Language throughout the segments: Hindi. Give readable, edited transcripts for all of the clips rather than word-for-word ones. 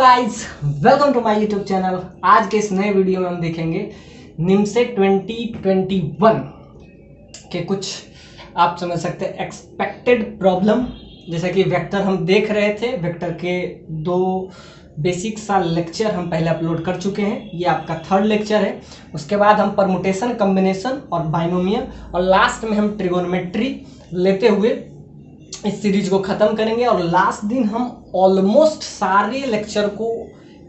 Guys, welcome to my YouTube channel. आज के इस नए वीडियो में हम देखेंगे निमसेट 2021 के कुछ आप समझ सकते हैं एक्सपेक्टेड प्रॉब्लम। जैसा कि वेक्टर हम देख रहे थे, वेक्टर के दो बेसिक सा लेक्चर हम पहले अपलोड कर चुके हैं। ये आपका थर्ड लेक्चर है। उसके बाद हम परमुटेशन, कॉम्बिनेशन और बाइनोमियल और लास्ट में हम ट्रिगोनोमेट्री लेते हुए इस सीरीज को ख़त्म करेंगे। और लास्ट दिन हम ऑलमोस्ट सारे लेक्चर को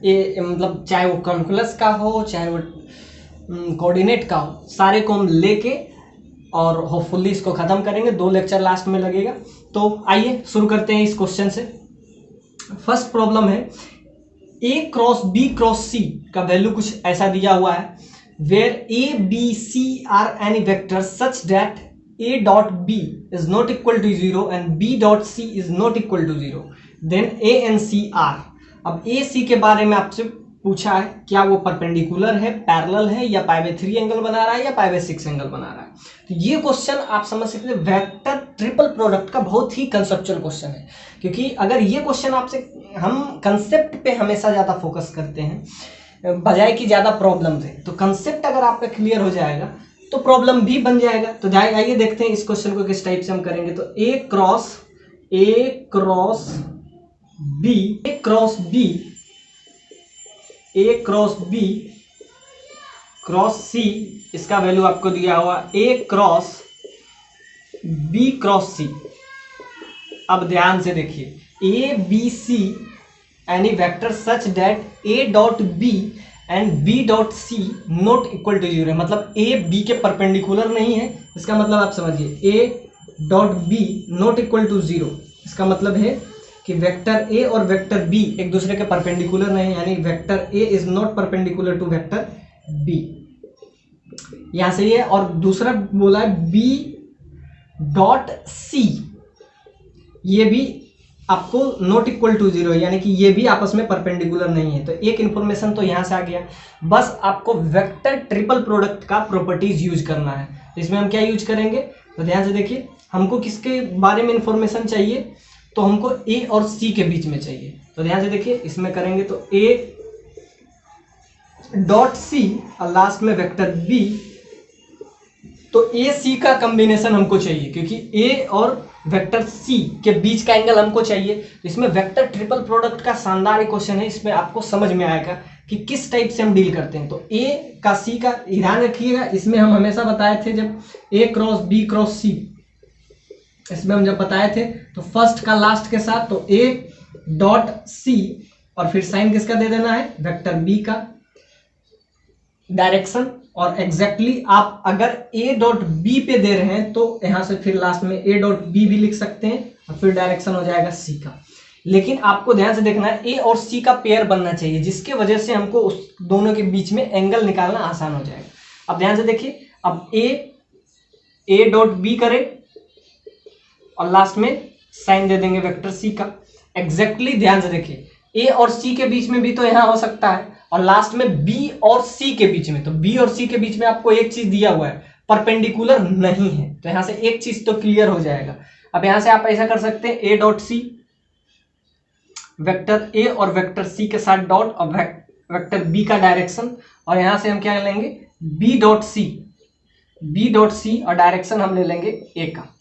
मतलब चाहे वो कैलकुलस का हो, चाहे वो कोऑर्डिनेट का हो, सारे को हम लेके और होपफुली इसको ख़त्म करेंगे। 2 लेक्चर लास्ट में लगेगा। तो आइए शुरू करते हैं इस क्वेश्चन से। फर्स्ट प्रॉब्लम है a cross b cross c का वैल्यू कुछ ऐसा दिया हुआ है, where a b c are any vector such that a dot b is not equal to 0 and b dot c is not equal to 0, then a and c are। अब a c के बारे में आपसे पूछा है क्या वो परपेंडिकुलर है, पैरेलल है, या π/3 एंगल बना रहा है या π/6 एंगल बना रहा है। तो ये क्वेश्चन आप समझ सकते हैं वेक्टर ट्रिपल प्रोडक्ट का बहुत ही कंसेप्चुअल क्वेश्चन है, क्योंकि अगर ये क्वेश्चन आपसे, हम कंसेप्ट पे हमेशा ज़्यादा फोकस करते हैं बजाय कि ज़्यादा प्रॉब्लम से। तो कंसेप्ट अगर आपका क्लियर हो जाएगा तो प्रॉब्लम भी बन जाएगा। तो आइए देखते हैं इस क्वेश्चन को किस टाइप से हम करेंगे। तो a cross b cross c, इसका वैल्यू आपको दिया हुआ a cross b cross c। अब ध्यान से देखिए a b c any vector such that a dot b and b dot c not equal to 0 है। मतलब a b के परपेंडिकुलर नहीं है। इसका मतलब आप समझिए a dot b not equal to 0। इसका मतलब है कि वेक्टर a और वेक्टर b एक दूसरे के परपेंडिकुलर नहीं है, यानी vector a is not perpendicular to vector b। यहां से ये, और दूसरा बोला है b डॉट c, ये भी आपको नॉट इक्वल टू 0, यानी कि ये भी आपस में परपेंडिकुलर नहीं है। तो एक इंफॉर्मेशन तो यहां से आ गया। बस आपको वेक्टर ट्रिपल प्रोडक्ट का प्रॉपर्टीज यूज करना है। तो इसमें हम क्या यूज करेंगे, तो ध्यान से देखिए, हमको किसके बारे में इंफॉर्मेशन चाहिए, तो हमको a और c के बीच में चाहिए। तो ध्यान से देखिए, इसमें करेंगे तो a डॉट c और लास्ट में वेक्टर b। तो a c का कॉम्बिनेशन हमको चाहिए, क्योंकि a और वेक्टर c के बीच का एंगल हमको चाहिए। तो इसमें वेक्टर ट्रिपल प्रोडक्ट का शानदार एक क्वेश्चन है। इसमें आपको समझ में आएगा कि किस टाइप से हम डील करते हैं। तो a का c का ध्यान रखिएगा। इसमें हम हमेशा बताए थे, जब a cross b cross c, इसमें हम जब बताए थे तो फर्स्ट का लास्ट के साथ, तो a डॉट c और फिर साइन किसका दे देना है, वेक्टर b का डायरेक्शन। और एग्जैक्टली आप अगर a डॉट b पे दे रहे हैं तो यहां से फिर लास्ट में a डॉट b भी लिख सकते हैं, और फिर डायरेक्शन हो जाएगा c का। लेकिन आपको ध्यान से देखना है a और c का पेयर बनना चाहिए, जिसके वजह से हमको उस दोनों के बीच में एंगल निकालना आसान हो जाएगा। अब ध्यान से देखिए, अब a डॉट b करें और लास्ट में साइन दे देंगे वेक्टर c का। एग्जैक्टली ध्यान से देखिए, a और c के बीच में भी तो यहां हो सकता है, और लास्ट में b और c के बीच में। तो b और c के बीच में आपको एक चीज दिया हुआ है, परपेंडिकुलर नहीं है। तो यहां से एक चीज तो क्लियर हो जाएगा। अब यहां से आप ऐसा कर सकते हैं, a dot c, vector a और वेक्टर c के साथ डॉट और वेक्टर b का डायरेक्शन, और यहां से हम क्या लेंगे, b डॉट c और डायरेक्शन हम ले लेंगे a का।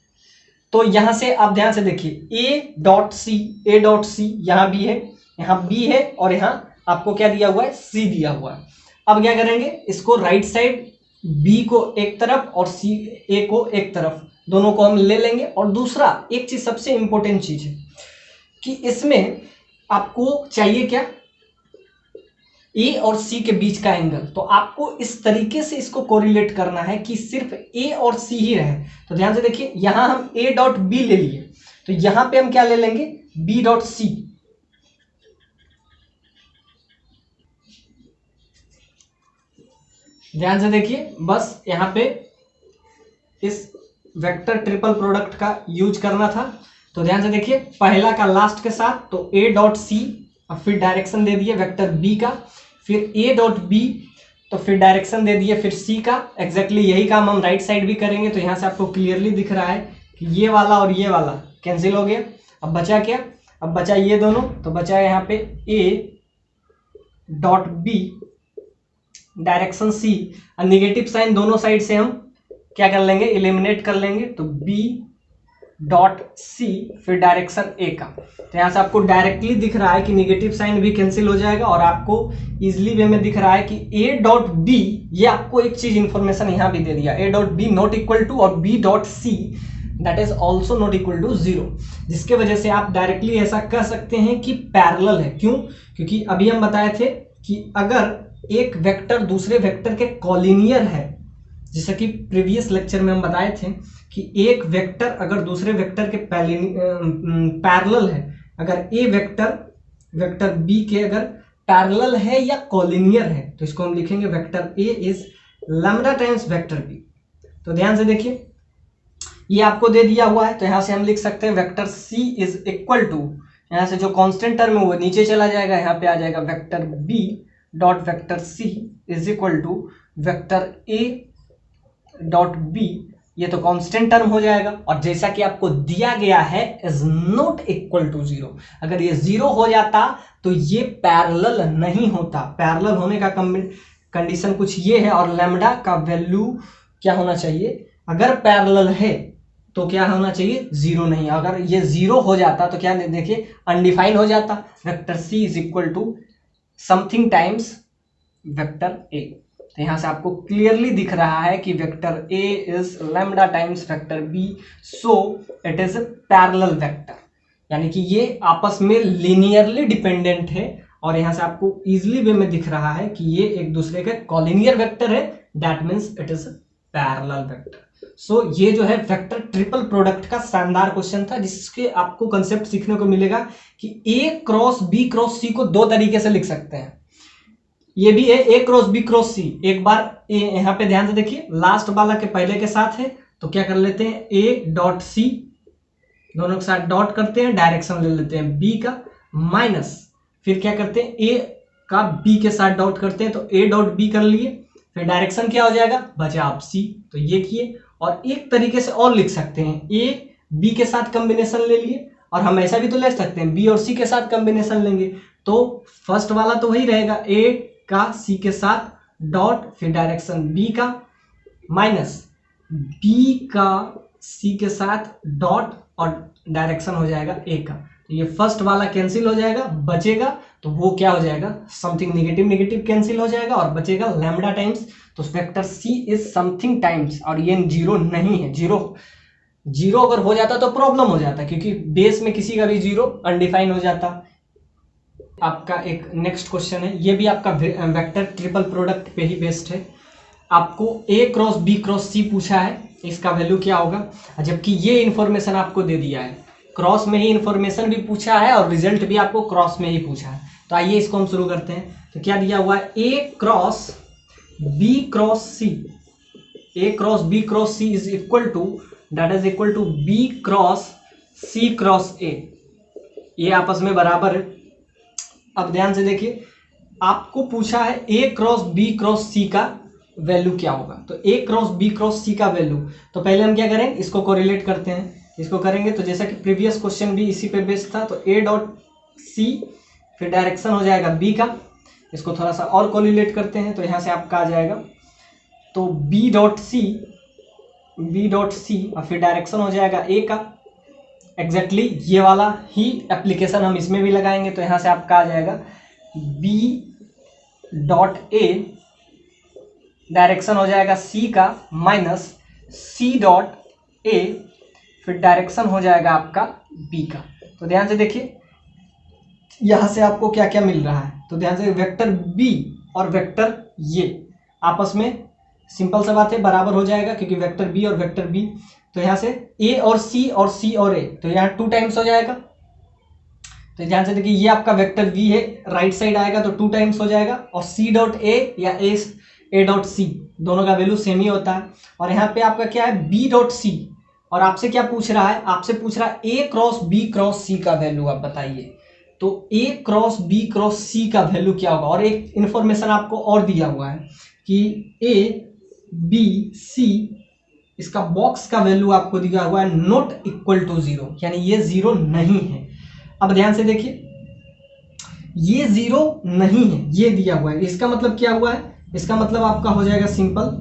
तो यहां से आप ध्यान से देखिए, a डॉट c यहां भी है, यहां b है, और यहां आपको क्या दिया हुआ है, c दिया हुआ है। अब क्या करेंगे, इसको राइट साइड b को एक तरफ और a को एक तरफ, दोनों को हम ले लेंगे। और दूसरा एक चीज, सबसे इंपॉर्टेंट चीज है कि इसमें आपको चाहिए क्या, a और c के बीच का एंगल। तो आपको इस तरीके से इसको कोरिलेट करना है कि सिर्फ a और c ही रहे। तो ध्यान से देखिए, यहां हम a डॉट b ले लिए, तो यहां पे हम क्या ले लेंगे, b डॉट c। ध्यान से देखिए, बस यहां पे इस वेक्टर ट्रिपल प्रोडक्ट का यूज करना था। तो ध्यान से देखिए, पहला का लास्ट के साथ, तो a डॉट c और फिर डायरेक्शन दे दिए वेक्टर b का, फिर a डॉट b, तो फिर डायरेक्शन दे दिए फिर c का। एग्जैक्टली यही काम हम राइट साइड भी करेंगे। तो यहां से आपको क्लियरली दिख रहा है कि ये वाला और ये वाला कैंसिल हो गया। अब बचा क्या, अब बचा ये दोनों, तो बचा यहाँ पे a dot B direction C, negative sign दोनों साइड से हम क्या कर लेंगे, इलिमिनेट कर लेंगे, तो बी डॉट सी फिर डायरेक्शन ए का। तो यहां से आपको डायरेक्टली दिख रहा है कि निगेटिव साइन भी कैंसिल हो जाएगा और आपको इजिली वे में दिख रहा है कि ए डॉट बी, ये आपको एक चीज इंफॉर्मेशन यहां भी दे दिया, A dot B not equal to और B dot C that is also not equal to 0, जिसके वजह से आप डायरेक्टली ऐसा कह सकते हैं कि पैरेलल है। क्यों? क्योंकि अभी हम बताए थे कि अगर एक वेक्टर दूसरे वेक्टर के कॉलिनियर है, जैसा कि प्रीवियस लेक्चर में हम बताए थे कि एक वेक्टर अगर दूसरे वेक्टर के पैरेलल है, अगर ए वेक्टर बी के अगर पैरेलल है या कॉलिनियर है, तो इसको हम लिखेंगे vector A is lambda times vector B. तो ध्यान से देखिए, ये आपको दे दिया हुआ है, तो यहां से हम लिख सकते हैं vector C is equal to, यहां से जो कांस्टेंट टर्म है वो नीचे चला जाएगा, यहां पे आ जाएगा vector B dot vector C is equal to vector A dot B, ये तो कांस्टेंट टर्म हो जाएगा। और जैसा कि आपको दिया गया है इज नॉट इक्वल टू 0, अगर ये 0 हो जाता तो ये पैरेलल नहीं होता। पैरेलल होने का कंडीशन कुछ ये है, और लैम्डा का वैल्यू क्या होना चाहिए, अगर पैरेलल है तो क्या होना चाहिए, 0 नहीं। अगर ये 0 हो जाता तो क्या देखिए अनडिफाइन हो जाता, vector C is equal to something times vector A. तो यहां से आपको क्लियरली दिख रहा है कि vector A is lambda times vector B, so it is parallel vector, यानी कि ये आपस में लीनियरली डिपेंडेंट है। और यहां से आपको इजिली वे में दिख रहा है कि ये एक दूसरे के कॉलिनियर वेक्टर है, that means it is parallel vector. So ये जो है वेक्टर ट्रिपल प्रोडक्ट का शानदार क्वेश्चन था, जिसके आपको कंसेप्ट सीखने को मिलेगा कि ए क्रॉस बी क्रॉस सी को दो तरीके से लिख सकते हैं। ये भी है ए क्रॉस बी क्रॉस सी। एक बार यहां पे ध्यान से देखिए, लास्ट वाला के पहले के साथ है, तो क्या कर लेते हैं, ए डॉट सी दोनों के साथ डॉट करते हैं, डायरेक्शन ले लेते हैं बी का, माइनस फिर क्या करते हैं, ए का बी के साथ डॉट करते हैं, तो ए डॉट बी कर लिए, फिर डायरेक्शन क्या हो जाएगा, बचा आप सी, तो ये किए। और एक तरीके से और लिख सकते हैं, ए बी के साथ कॉम्बिनेशन ले लिए, और हम ऐसा भी तो ले सकते हैं बी और सी के साथ कॉम्बिनेशन लेंगे, तो फर्स्ट वाला तो वही रहेगा, ए का सी के साथ डॉट, फिर डायरेक्शन बी का, माइनस बी का सी के साथ डॉट और डायरेक्शन हो जाएगा ए का। तो ये फर्स्ट वाला कैंसिल हो जाएगा, बचेगा तो वो क्या हो जाएगा, समथिंग नेगेटिव नेगेटिव कैंसिल हो जाएगा और बचेगा लैम्डा टाइम्स। तो vector C is something times, और ये 0 नहीं है। 0 अगर हो जाता तो प्रॉब्लम हो जाता, क्योंकि बेस में किसी का भी 0 अनडिफाइन हो जाता। आपका एक नेक्स्ट क्वेश्चन है, ये भी आपका वेक्टर ट्रिपल प्रोडक्ट पे ही बेस्ड है। आपको ए क्रॉस बी क्रॉस सी पूछा है, इसका वैल्यू क्या होगा, जबकि ये इंफॉर्मेशन आपको दे दिया है, क्रॉस में ही इंफॉर्मेशन भी पूछा है और रिजल्ट भी आपको क्रॉस में ही पूछा है। तो आइए इसको हम शुरू करते हैं। तो क्या दिया हुआ है, A cross B cross C, A cross B cross C is equal to, that is equal to B cross C cross A, ये आपस में बराबर है। अब ध्यान से देखिए, आपको पूछा है ए क्रॉस बी क्रॉस सी का वैल्यू क्या होगा। तो ए क्रॉस बी क्रॉस सी का वैल्यू, तो पहले हम क्या करें, इसको कोरिलेट करते हैं। इसको करेंगे तो जैसा कि प्रीवियस क्वेश्चन भी इसी पे बेस्ड था, तो ए डॉट सी फिर डायरेक्शन हो जाएगा बी का, इसको थोड़ा सा और कोरिलेट करते हैं, तो यहाँ से आपका आ जाएगा तो बी डॉट सी और फिर डायरेक्शन हो जाएगा ए का। एग्जैक्टली ये वाला ही एप्लीकेशन हम इसमें भी लगाएंगे, तो यहाँ से आपका आ जाएगा बी डॉट ए, डायरेक्शन हो जाएगा सी का, माइनस सी डॉट ए, फिर डायरेक्शन हो जाएगा आपका बी का। तो ध्यान से देखिए यहां से आपको क्या क्या मिल रहा है, तो ध्यान से वेक्टर बी और वेक्टर ये आपस में सिंपल सा बात है, बराबर हो जाएगा, क्योंकि वेक्टर बी और वेक्टर बी, तो यहां से ए और सी और ए, तो यहाँ 2 टाइम्स हो जाएगा। तो ध्यान से देखिए, ये आपका वेक्टर वी है, राइट साइड आएगा तो 2 टाइम्स हो जाएगा, और सी डॉट ए या ए डॉट सी दोनों का वैल्यू सेम ही होता है। और यहाँ पे आपका क्या है, बी डॉट सी, और आपसे क्या पूछ रहा है, आपसे पूछ रहा है ए क्रॉस बी क्रॉस सी का वैल्यू आप बताइए। तो ए क्रॉस बी क्रॉस सी का वैल्यू क्या होगा, और एक इंफॉर्मेशन आपको और दिया हुआ है कि ए बी सी, इसका बॉक्स का वैल्यू आपको दिया हुआ है नॉट इक्वल टू 0, यानी ये 0 नहीं है। अब ध्यान से देखिए, ये जीरो नहीं है, ये दिया हुआ है। इसका मतलब क्या हुआ है, इसका मतलब आपका हो जाएगा सिंपल,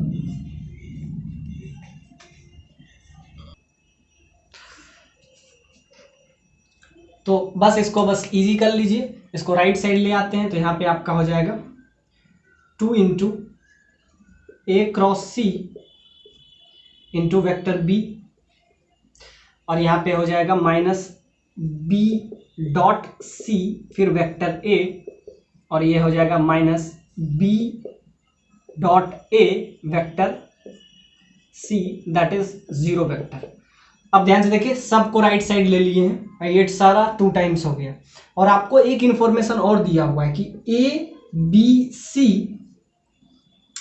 तो बस इसको बस इजी कर लीजिए, इसको राइट साइड ले आते हैं तो यहाँ पे आपका हो जाएगा 2 इंटू ए क्रॉस सी इंटू वेक्टर बी, और यहाँ पे हो जाएगा माइनस बी डॉट सी फिर वेक्टर ए, और ये हो जाएगा minus B dot A vector C, that is zero vector. अब ध्यान से देखिए, सबको राइट साइड ले लिए हैं, ये सारा 2 टाइम्स हो गया। और आपको एक इंफॉर्मेशन और दिया हुआ है कि A B C,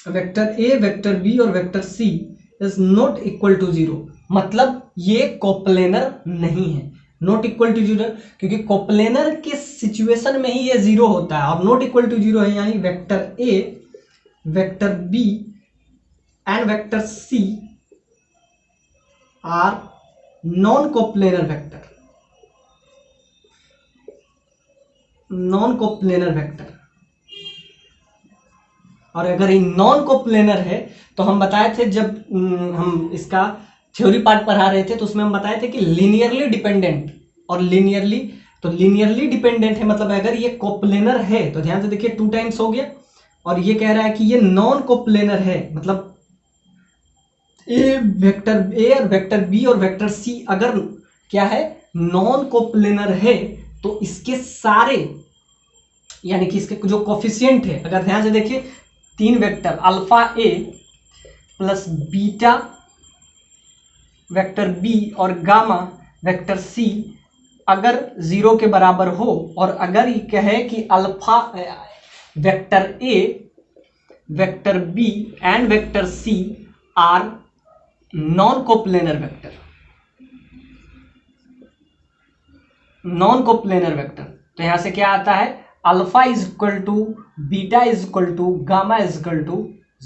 vector A vector B और vector C is not equal to zero, मतलब ये कोप्लेनर नहीं है। नॉट इक्वल टू जीरो क्योंकि कोप्लेनर के सिचुएशन में ही ये जीरो होता है, और नॉट इक्वल टू जीरो है, यानी vector A vector B and vector C are non coplanar vector, non coplanar vector. और अगर ये नॉन कोप्लेनर है तो हम बताए थे, जब हम इसका थ्योरी पार्ट पढ़ा रहे थे तो उसमें हम बताए थे कि लीनियरली डिपेंडेंट और लीनियरली, तो लीनियरली डिपेंडेंट है मतलब अगर ये कोप्लेनर है तो ध्यान से देखिए 2 टाइम्स हो गया, और ये कह रहा है कि ये नॉन कोप्लेनर है मतलब ए वेक्टर ए और वेक्टर बी और वेक्टर सी अगर क्या है नॉन कोप्लेनर है तो इसके सारे, यानी कि इसके जो कोफिशिएंट है, अगर ध्यान से देखिए 3 वेक्टर अल्फा ए प्लस बीटा वेक्टर बी और गामा वेक्टर सी अगर 0 के बराबर हो, और अगर ये कहे कि alpha vector A vector B and vector C are non coplanar vector, non coplanar vector, तो यहां से क्या आता है, alpha is equal to beta is equal to gamma is equal to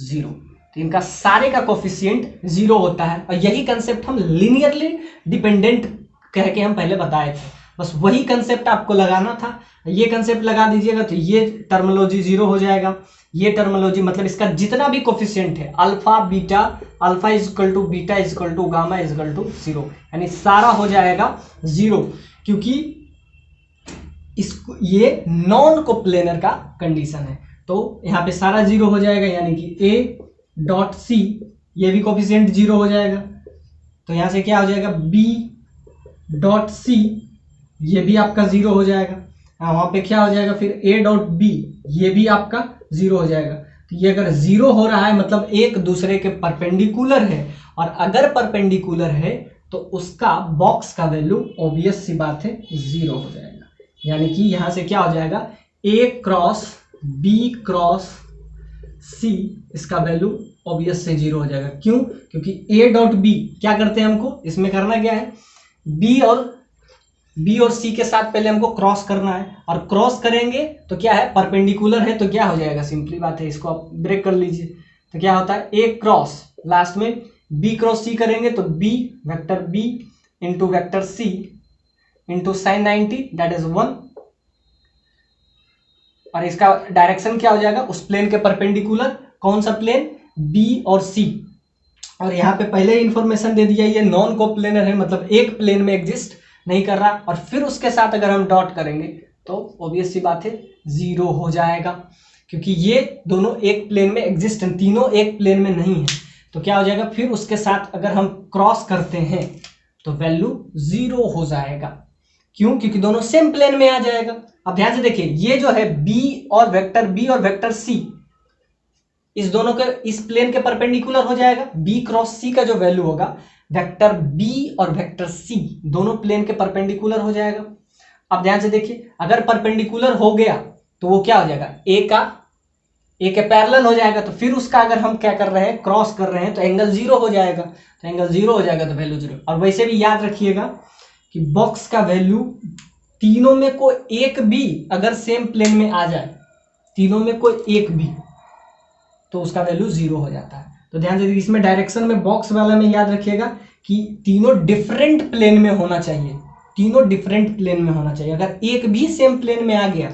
0। तो इनका सारे का कोफिशिएंट 0 होता है, और यही कंसेप्ट हम लीनियरली डिपेंडेंट कह के हम पहले बताए थे, बस वही कंसेप्ट आपको लगाना था। ये कंसेप्ट लगा दीजिएगा तो ये टर्मिनोलॉजी 0 हो जाएगा, ये टर्मिनोलॉजी मतलब इसका जितना भी कोफिशिएंट है alpha beta, alpha is equal to beta is equal to gamma is equal to 0, यानी सारा हो जाएगा 0, क्योंकि इसको ये नॉन कोप्लेनर का कंडीशन है। तो यहाँ पे सारा 0 हो जाएगा, यानी कि ए डॉट सी ये भी कोफिशिएंट 0 हो जाएगा, तो यहाँ से क्या हो जाएगा बी डॉट सी ये भी आपका 0 हो जाएगा, वहाँ पे क्या हो जाएगा फिर ए डॉट बी ये भी आपका 0 हो जाएगा। तो ये अगर 0 हो रहा है मतलब एक दूसरे के परपेंडिकुलर है, और अगर परपेंडिकुलर है तो उसका बॉक्स का वैल्यू ऑब्वियस सी बात है 0 हो जाएगा, यानी कि यहाँ से क्या हो जाएगा ए क्रॉस बी क्रॉस सी, इसका वैल्यू ऑब्वियस से 0 हो जाएगा। क्यों? क्योंकि ए डॉट बी क्या करते हैं, हमको इसमें करना क्या है, बी और सी के साथ पहले हमको क्रॉस करना है, और क्रॉस करेंगे तो क्या है परपेंडिकुलर है तो क्या हो जाएगा, सिंपली बात है, इसको आप ब्रेक कर लीजिए। तो क्या होता है ए क्रॉस लास्ट में बी क्रॉस सी करेंगे तो B vector B into vector C into sine 90 that is 1, और इसका डायरेक्शन क्या हो जाएगा उस प्लेन के परपेंडिकुलर, कौन सा प्लेन, बी और सी। और यहाँ पे पहले इंफॉर्मेशन दे दिया ये नॉन कोप्लेनर है मतलब एक प्लेन में एग्जिस्ट नहीं कर रहा, और फिर उसके साथ अगर हम डॉट करेंगे तो ऑब्वियस सी बात है 0 हो जाएगा, क्योंकि ये दोनों एक प्लेन में एग्जिस्ट हैं, तीनों एक प्लेन में नहीं है। तो क्या हो जाएगा फिर उसके साथ अगर हम क्रॉस करते हैं तो वैल्यू 0 हो जाएगा। क्यों? क्योंकि दोनों सेम प्लेन में आ जाएगा। अब ध्यान से देखिए ये जो है बी और वेक्टर सी इस दोनों के इस प्लेन के परपेंडिकुलर हो जाएगा, बी क्रॉस सी का जो वैल्यू होगा वेक्टर बी और वेक्टर सी दोनों प्लेन के परपेंडिकुलर हो जाएगा। अब ध्यान से देखिए अगर परपेंडिकुलर हो गया तो वो क्या हो जाएगा ए के पैरेलल हो जाएगा, तो फिर उसका अगर हम क्या कर रहे हैं क्रॉस कर रहे हैं तो एंगल 0 हो जाएगा, तो एंगल 0 हो जाएगा तो वैल्यू 0। और वैसे भी याद रखिएगा कि बॉक्स का वैल्यू तीनों में कोई एक भी अगर सेम प्लेन में आ जाए, तीनों में कोई एक भी, तो उसका वैल्यू 0 हो जाता है। तो ध्यान से इसमें डायरेक्शन में बॉक्स वाला में याद रखिएगा कि तीनों डिफरेंट प्लेन में होना चाहिए, तीनों डिफरेंट प्लेन में होना चाहिए। अगर एक भी सेम प्लेन में आ गया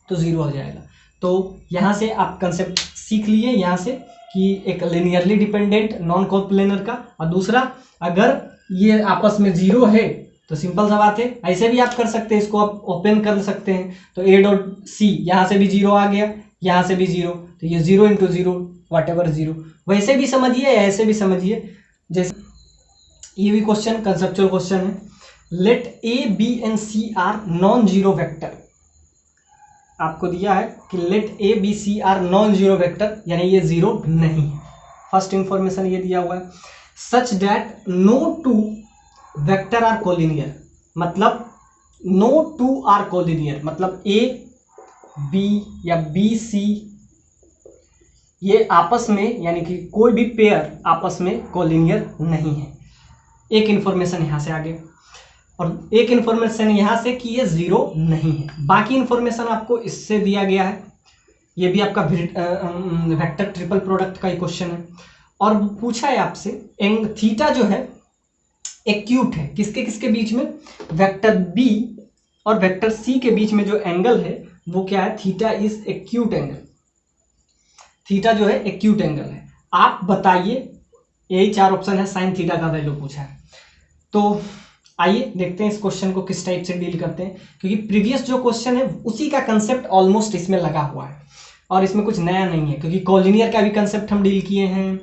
तो 0 हो जाएगा। तो यहाँ से आप कंसेप्ट सीख लिए यहाँ से कि एक लिनियरली डिपेंडेंट नॉन कोप्लेनर का, और दूसरा अगर ये आपस में 0 है तो सिंपल सा बात है, ऐसे भी आप कर सकते हैं, इसको आप ओपन कर सकते हैं। तो ए डॉट सी, यहाँ से भी 0 आ गया, यहाँ से भी 0, तो ये 0 इंटू 0 वट एवर 0, वैसे भी समझिए या ऐसे भी समझिए। जैसे ये भी क्वेश्चन कंसेप्चुअल क्वेश्चन है, let A B and C are non zero vector. आपको दिया है कि let A B C are non zero vector, यानी ये 0 नहीं है। फर्स्ट इंफॉर्मेशन ये दिया हुआ है, such that no two vector are collinear, मतलब नो टू आर कोलिनियर, मतलब ए बी या बी सी ये आपस में, यानी कि कोई भी पेयर आपस में कोलिनियर नहीं है। एक इंफॉर्मेशन यहाँ से आगे, और एक इंफॉर्मेशन यहाँ से कि ये 0 नहीं है। बाकी इंफॉर्मेशन आपको इससे दिया गया है, ये भी आपका वेक्टर ट्रिपल प्रोडक्ट का ही क्वेश्चन है। और पूछा है आपसे थीटा जो है एक्यूट है किसके किसके बीच में, वेक्टर बी और वेक्टर सी के बीच में जो एंगल है वो क्या है, theta is acute angle. Theta जो है एक्यूट एंगल है। आप बताइए, यही 4 ऑप्शन है, साइन थीटा का वैल्यू पूछा है। तो आइए देखते हैं इस क्वेश्चन को किस टाइप से डील करते हैं, क्योंकि प्रीवियस जो क्वेश्चन है उसी का कंसेप्ट ऑलमोस्ट इसमें लगा हुआ है और इसमें कुछ नया नहीं है, क्योंकि कोलिनियर का भी कंसेप्ट हम डील किए हैं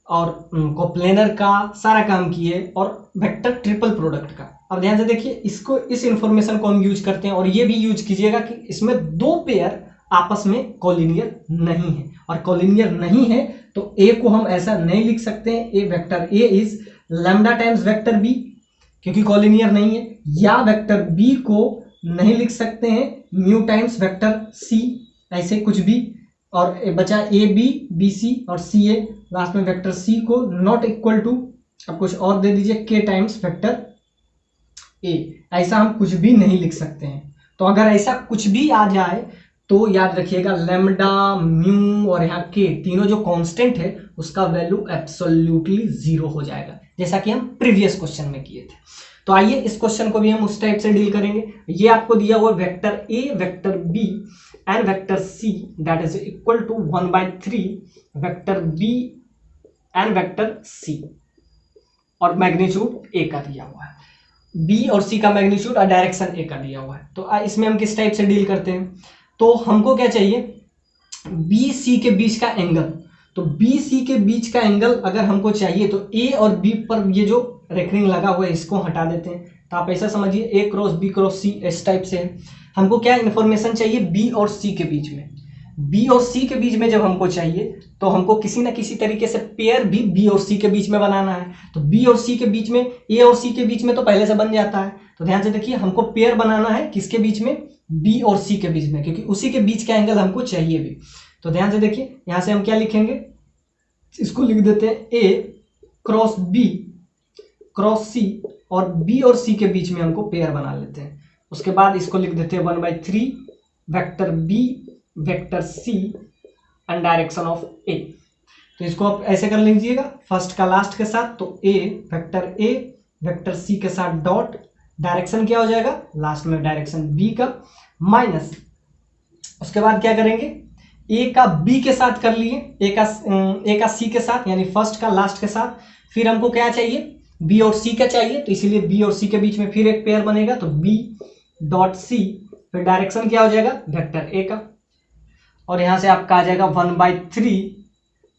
और कोप्लेनर का सारा काम किए और वेक्टर ट्रिपल प्रोडक्ट का। और ध्यान से देखिए, इसको इस इंफॉर्मेशन को हम यूज करते हैं, और ये भी यूज कीजिएगा कि इसमें 2 पेयर आपस में कोलिनियर नहीं है, और कोलिनियर नहीं है तो ए को हम ऐसा नहीं लिख सकते हैं, A vector A is lambda times vector B, क्योंकि कोलिनियर नहीं है, या वेक्टर बी को नहीं लिख सकते हैं म्यू टाइम्स वेक्टर सी, ऐसे कुछ भी। और बचा ए बी बी सी और सी ए, लास्ट में वेक्टर सी को नॉट इक्वल टू, अब कुछ और दे दीजिए, के टाइम्स वेक्टर ए, ऐसा हम कुछ भी नहीं लिख सकते हैं। तो अगर ऐसा कुछ भी आ जाए तो याद रखिएगा लैम्डा म्यू और यहाँ के तीनों जो कांस्टेंट है उसका वैल्यू एब्सोल्युटली 0 हो जाएगा, जैसा कि हम प्रीवियस क्वेश्चन में किए थे। तो आइए इस क्वेश्चन को भी हम उस टाइप से डील करेंगे। ये आपको दिया हुआ vector A vector B and vector C that is equal to 1/3 vector B and vector C, और मैग्नीट्यूड ए का दिया हुआ है, बी और सी का मैग्नीट्यूड और डायरेक्शन ए का दिया हुआ है। तो इसमें हम किस टाइप से डील करते हैं, तो हमको क्या चाहिए, बी सी के बीच का एंगल। तो बी सी के बीच का एंगल अगर हमको चाहिए तो ए और बी पर ये जो रेकरिंग लगा हुआ है इसको हटा देते हैं। तो आप ऐसा समझिए ए क्रॉस बी क्रॉस सी इस टाइप से है। हमको क्या इन्फॉर्मेशन चाहिए, बी और सी के बीच में। बी और सी के बीच में जब हमको चाहिए तो हमको किसी ना किसी तरीके से पेयर भी बी और सी के बीच में बनाना है। तो बी और सी के बीच में, ए और सी के बीच में तो पहले से बन जाता है। तो ध्यान से देखिए, हमको पेयर बनाना है किसके बीच में, बी और सी के बीच में, क्योंकि उसी के बीच का एंगल हमको चाहिए भी। तो ध्यान से देखिए, यहां से हम क्या लिखेंगे, इसको लिख देते हैं ए क्रॉस बी क्रॉस सी, और बी और सी के बीच में हमको पेयर बना लेते हैं। उसके बाद इसको लिख देते हैं 1/3 vector B vector C and direction of A. तो इसको आप ऐसे कर लीजिएगा, फर्स्ट का लास्ट के साथ। तो ए वेक्टर सी के साथ डॉट, डायरेक्शन क्या हो जाएगा, लास्ट में डायरेक्शन बी का, माइनस, उसके बाद क्या करेंगे, ए का बी के साथ कर लिए, ए का सी के साथ, यानी फर्स्ट का लास्ट के साथ। फिर हमको क्या चाहिए, बी और सी का चाहिए, तो इसीलिए बी और सी के बीच में फिर एक पेयर बनेगा, तो बी डॉट सी, फिर डायरेक्शन क्या हो जाएगा, वेक्टर ए का, और यहां से आपका आ जाएगा 1/3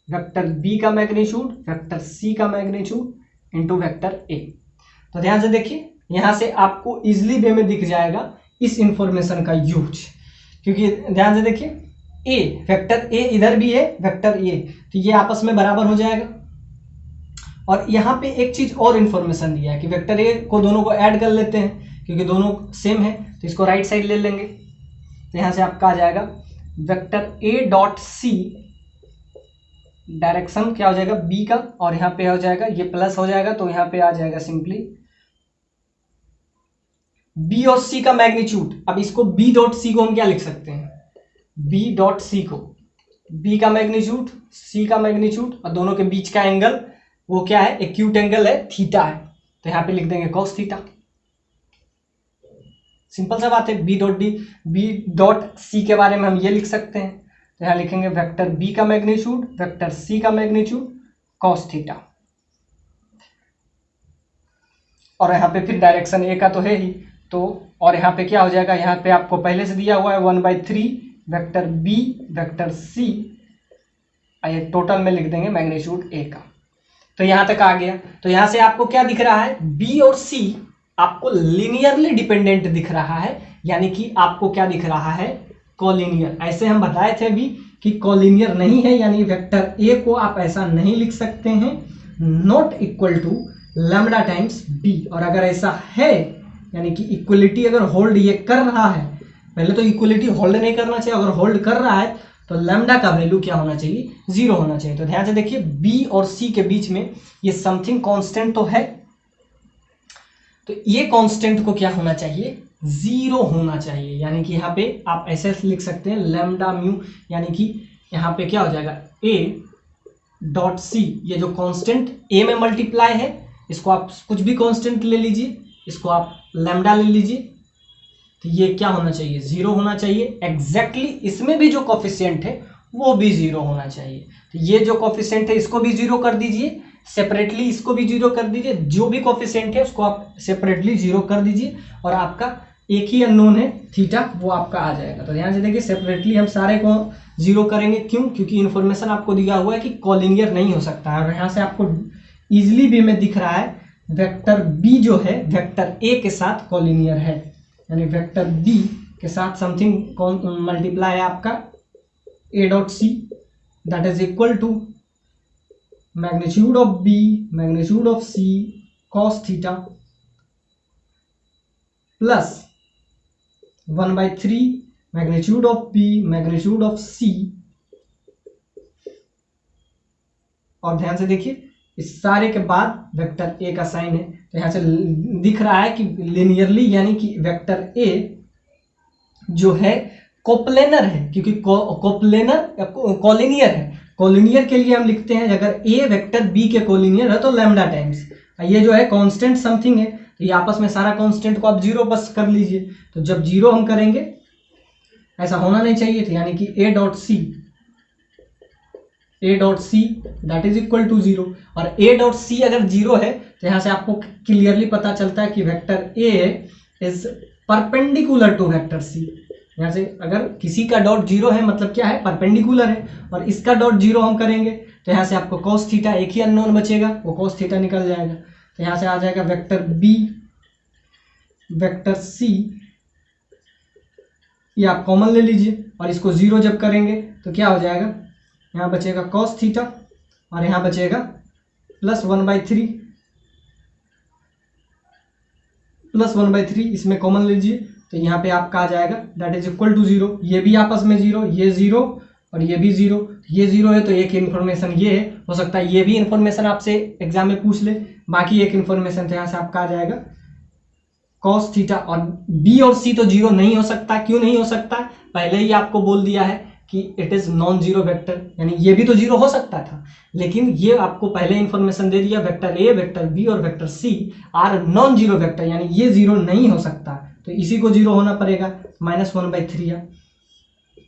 वेक्टर बी का मैग्नीट्यूड वेक्टर सी का मैग्नीट्यूड इंटू वेक्टर ए। तो ध्यान से देखिए, यहां से आपको इजिली वे में दिख जाएगा इस इंफॉर्मेशन का यूज, क्योंकि ध्यान से देखिए, ए वेक्टर ए इधर भी है वेक्टर ए, तो ये आपस में बराबर हो जाएगा। और यहाँ पे एक चीज और इंफॉर्मेशन दिया है कि वेक्टर ए को दोनों को ऐड कर लेते हैं, क्योंकि दोनों सेम है, तो इसको राइट साइड ले लेंगे। तो यहाँ से आपका आ जाएगा vector A dot C, direction क्या हो जाएगा बी का, और यहाँ पे हो जाएगा ये प्लस हो जाएगा, तो यहाँ पे आ जाएगा सिंपली बी और सी का मैग्नीट्यूड। अब इसको बी डॉट सी को हम क्या लिख सकते हैं, बी डॉट सी को बी का मैग्नीट्यूड सी का मैग्नीट्यूड, और दोनों के बीच का एंगल वो क्या है, एक्यूट एंगल है, थीटा है, तो यहाँ पे लिख देंगे कॉस थीटा। सिंपल सा बात है, बी डॉट सी के बारे में हम ये लिख सकते हैं, तो यहाँ लिखेंगे वेक्टर बी का मैग्नीट्यूड वेक्टर सी का मैग्नीट्यूड कॉस थीटा, और यहाँ पे फिर डायरेक्शन ए का तो है ही, तो और यहाँ पे क्या हो जाएगा, यहाँ पे आपको पहले से दिया हुआ है 1/3 वेक्टर बी वेक्टर सी, ये टोटल में लिख देंगे मैग्नीट्यूड ए का। तो यहाँ तक आ गया। तो यहाँ से आपको क्या दिख रहा है, बी और सी आपको लीनियरली डिपेंडेंट दिख रहा है, यानी कि आपको क्या दिख रहा है, कॉलिनियर। ऐसे हम बताए थे अभी कि कॉलिनियर नहीं है, यानी वेक्टर ए को आप ऐसा नहीं लिख सकते हैं, not equal to lambda times B. और अगर ऐसा है, यानी कि इक्वलिटी अगर होल्ड ये कर रहा है, पहले तो इक्वलिटी होल्ड नहीं करना चाहिए, अगर होल्ड कर रहा है तो लैम्डा का वैल्यू क्या होना चाहिए, 0 होना चाहिए। तो ध्यान से देखिए, बी और सी के बीच में ये समथिंग कांस्टेंट तो है, तो ये कांस्टेंट को क्या होना चाहिए, 0 होना चाहिए। यानी कि यहाँ पे आप ऐसे लिख सकते हैं लैम्डा म्यू, यानी कि यहाँ पे क्या हो जाएगा, ए डॉट सी, ये जो कांस्टेंट ए में मल्टीप्लाई है, इसको आप कुछ भी कांस्टेंट ले लीजिए, इसको आप लैम्डा ले लीजिए, तो ये क्या होना चाहिए, 0 होना चाहिए। एग्जैक्टली इसमें भी जो कोफिशिएंट है वो भी 0 होना चाहिए। तो ये जो कोफिशिएंट है इसको भी 0 कर दीजिए, सेपरेटली इसको भी 0 कर दीजिए, जो भी कोफिशिएंट है उसको आप सेपरेटली 0 कर दीजिए, और आपका एक ही अननोन है थीटा, वो आपका आ जाएगा। तो ध्यान से देखिए, सेपरेटली हम सारे को 0 करेंगे, क्यों, क्योंकि इन्फॉर्मेशन आपको दिया हुआ है कि कॉलिनियर नहीं हो सकता है। और यहाँ से आपको इजिली वे में दिख रहा है वेक्टर बी जो है वेक्टर ए के साथ कॉलिनियर है, यानी वेक्टर बी के साथ समथिंग मल्टीप्लाई है आपका A dot C, that is equal to magnitude of B magnitude of C cos theta plus 1/3 magnitude of B magnitude of C. और ध्यान से देखिए, इस सारे के बाद वेक्टर ए का साइन है, तो यहाँ से दिख रहा है कि लिनियरली, यानी कि वेक्टर ए जो है कोप्लेनर है, क्योंकि कोप्लेनर कॉलिनियर है। कॉलिनियर के लिए हम लिखते हैं, अगर ए वेक्टर बी के कॉलिनियर है तो लैम्डा टाइम्स, ये जो है कांस्टेंट समथिंग है, तो ये आपस में सारा कांस्टेंट को आप 0 बस कर लीजिए। तो जब 0 हम करेंगे, ऐसा होना नहीं चाहिए था, यानी कि A dot C that is equal to 0, और ए डॉट सी अगर 0 है तो यहाँ से आपको क्लियरली पता चलता है कि vector A is perpendicular to vector C. यहाँ से अगर किसी का डॉट 0 है मतलब क्या है, परपेंडिकुलर है, और इसका डॉट 0 हम करेंगे तो यहाँ से आपको कॉस थीटा, एक ही अननोन बचेगा, वो कॉस थीटा निकल जाएगा। तो यहाँ से आ जाएगा वेक्टर बी वेक्टर सी, ये आप कॉमन ले लीजिए, और इसको 0 जब करेंगे तो क्या हो जाएगा, यहाँ बचेगा कॉस थीटा, और यहाँ बचेगा प्लस 1/3 इसमें कॉमन लीजिए, तो यहाँ पे आपका आ जाएगा दैट इज इक्वल टू 0। ये भी आपस में 0, ये 0 और ये भी 0, ये 0 है तो एक इन्फॉर्मेशन ये है, हो सकता है ये भी इन्फॉर्मेशन आपसे एग्जाम में पूछ ले, बाकी एक इन्फॉर्मेशन तो यहाँ से आपका आ जाएगा कॉस थीटा। और बी और सी तो 0 नहीं हो सकता, क्यों नहीं हो सकता, पहले ही आपको बोल दिया है कि it is non zero vector, यानी ये भी तो 0 हो सकता था, लेकिन ये आपको पहले इंफॉर्मेशन दे दिया, वेक्टर ए वेक्टर बी और vector C are non zero vector, यानी ये 0 नहीं हो सकता, तो इसी को 0 होना पड़ेगा, -1/3।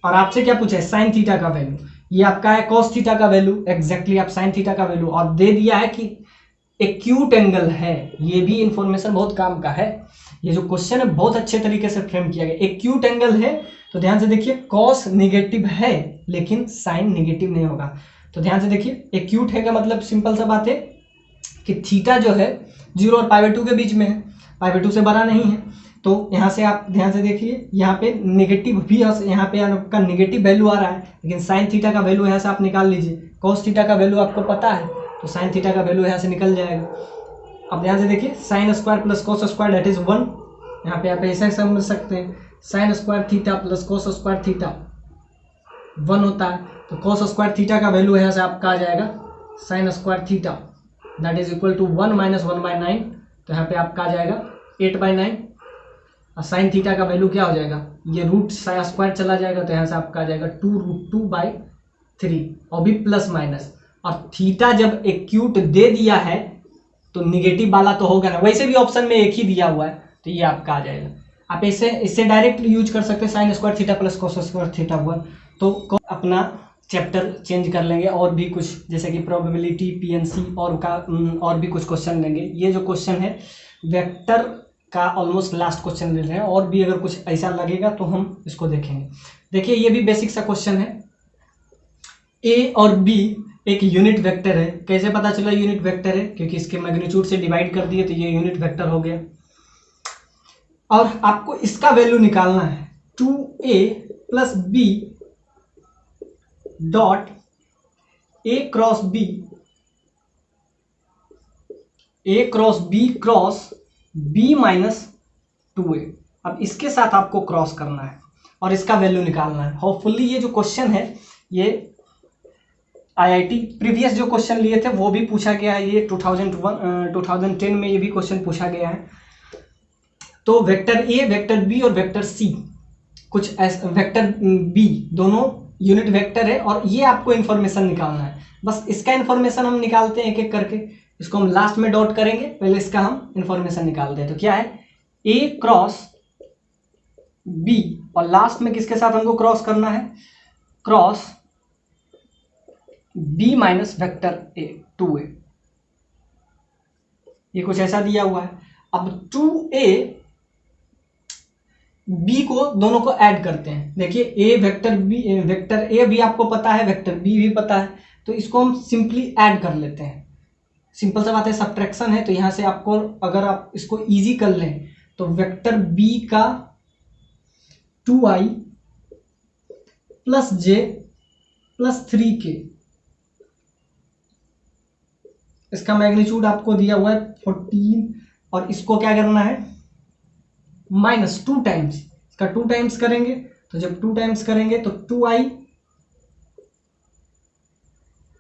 और आपसे क्या पूछा है, साइन थीटा का वैल्यू, ये आपका है कॉस थीटा का वैल्यू, एग्जैक्टली आप साइन थीटा का वैल्यू, और दे दिया है कि एक्यूट एंगल है, ये भी इंफॉर्मेशन बहुत काम का है, ये जो क्वेश्चन है बहुत अच्छे तरीके से फ्रेम किया गया। एक्यूट एंगल है तो ध्यान से देखिए, कॉस निगेटिव है लेकिन साइन निगेटिव नहीं होगा, तो ध्यान से देखिए एक्यूट है का मतलब सिंपल सा बात है कि थीटा जो है 0 और π/2 के बीच में है, π/2 से बड़ा नहीं है, तो यहाँ से आप ध्यान से देखिए, यहाँ पे निगेटिव भी, यहाँ पे आपका निगेटिव वैल्यू आ रहा है, लेकिन साइन थीटा का वैल्यू यहाँ से आप निकाल लीजिए, कॉस थीटा का वैल्यू आपको पता है, तो साइन थीटा का वैल्यू यहाँ से निकल जाएगा। अब ध्यान से देखिए, sine square plus cos square that is 1, यहाँ पे आप ऐसा समझ सकते हैं, sine square theta plus cos square theta 1 होता है, तो कॉस स्क्वायर थीटा का वैल्यू यहाँ से आपका आ जाएगा sine square theta that is equal to 1 - 1/9, तो यहाँ पे आपका आ जाएगा 8/9, और साइन थीटा का वैल्यू क्या हो जाएगा, ये रूट स्क्वायर चला जाएगा, तो यहाँ से आपका आ जाएगा 2√2/3, और भी प्लस माइनस, और थीटा जब एक्यूट दे दिया है तो निगेटिव वाला तो होगा ना, वैसे भी ऑप्शन में एक ही दिया हुआ है, तो ये आपका आ जाएगा। आप इससे डायरेक्ट यूज कर सकते हैं sine square theta plus cos square theta 1। तो अपना चैप्टर चेंज कर लेंगे और भी कुछ जैसे कि प्रोबेबिलिटी, पीएनसी और भी कुछ क्वेश्चन लेंगे। ये जो क्वेश्चन है वेक्टर का ऑलमोस्ट लास्ट क्वेश्चन ले रहे हैं, और भी अगर कुछ ऐसा लगेगा तो हम इसको देखेंगे। देखिए ये भी बेसिक सा क्वेश्चन है। ए और बी एक यूनिट वेक्टर है। कैसे पता चला यूनिट वेक्टर है? क्योंकि इसके मैग्नीट्यूड से डिवाइड कर दिए तो ये यूनिट वेक्टर हो गया। और आपको इसका वैल्यू निकालना है 2a plus B dot a cross B cross b minus 2a। अब इसके साथ आपको क्रॉस करना है और इसका वैल्यू निकालना है। होपफुली ये जो क्वेश्चन है ये आईआईटी प्रीवियस जो क्वेश्चन लिए थे वो भी पूछा गया है। ये 2010 में ये भी क्वेश्चन पूछा गया है। तो वेक्टर ए, वेक्टर बी और वेक्टर सी, कुछ वेक्टर बी दोनों यूनिट वेक्टर है और ये आपको इन्फॉर्मेशन निकालना है। बस इसका इन्फॉर्मेशन हम निकालते हैं एक एक करके। इसको हम लास्ट में डॉट करेंगे, पहले इसका हम इन्फॉर्मेशन निकालते हैं। तो क्या है ए क्रॉस बी और लास्ट में किसके साथ हमको क्रॉस करना है? Cross B minus vector A 2a। ये कुछ ऐसा दिया हुआ है। अब 2a बी को दोनों को ऐड करते हैं। देखिए ए वेक्टर ए भी आपको पता है, वेक्टर बी भी पता है, तो इसको हम सिंपली ऐड कर लेते हैं। सिंपल सा बात है, सब्ट्रैक्शन है। तो यहां से आपको अगर आप इसको इजी कर लें तो वेक्टर बी का 2i प्लस जे प्लस 3k, इसका मैग्नीट्यूड आपको दिया हुआ है 14 और इसको क्या करना है माइनस 2 टाइम्स। इसका 2 टाइम्स करेंगे तो जब 2 टाइम्स करेंगे तो 2i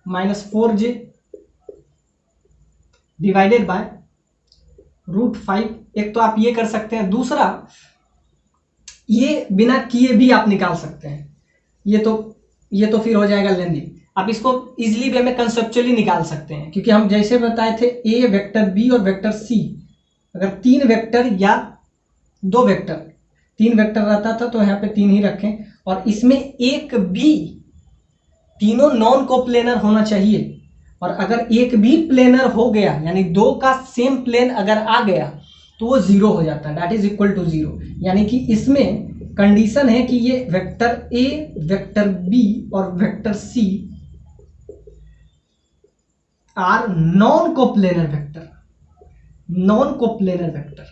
minus 4j divided by √5। एक तो आप ये कर सकते हैं, दूसरा ये बिना किए भी आप निकाल सकते हैं। ये तो फिर हो जाएगा लेंदी। आप इसको इजिली वे में कंसेप्चुअली निकाल सकते हैं, क्योंकि हम जैसे बताए थे ए, वेक्टर बी और वेक्टर सी, अगर 3 वेक्टर या 2 वेक्टर, 3 वेक्टर रहता था तो यहाँ पे 3 ही रखें। और इसमें एक भी, तीनों नॉन कोप्लेनर होना चाहिए। और अगर एक भी प्लेनर हो गया यानी 2 का सेम प्लेन अगर आ गया तो वो 0 हो जाता है, दैट इज इक्वल टू 0। यानी कि इसमें कंडीशन है कि ये वेक्टर ए, वेक्टर बी और vector C are non coplanar vector. Non coplanar vector